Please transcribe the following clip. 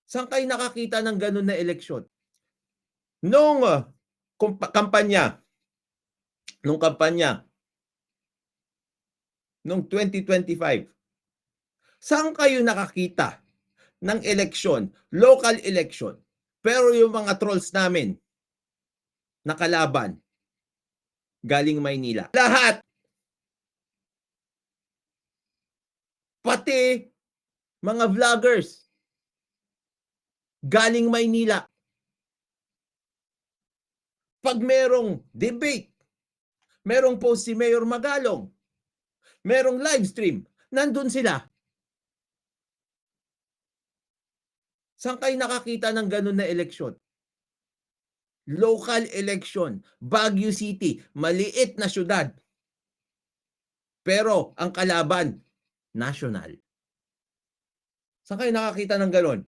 Saan kayo nakakita ng gano'n na eleksyon? Nung, kampanya, nung kampanya, nung 2025, saan kayo nakakita ng eleksyon, local election, pero yung mga trolls namin na kalaban, galing Maynila. Lahat! Pati mga vloggers, galing Maynila. Pag merong debate, merong post si Mayor Magalong, merong live stream, nandun sila. Saan kayo nakakita ng gano'n na eleksyon? Local election, Baguio City, maliit na syudad. Pero ang kalaban, national. Saan kayo nakakita ng gano'n?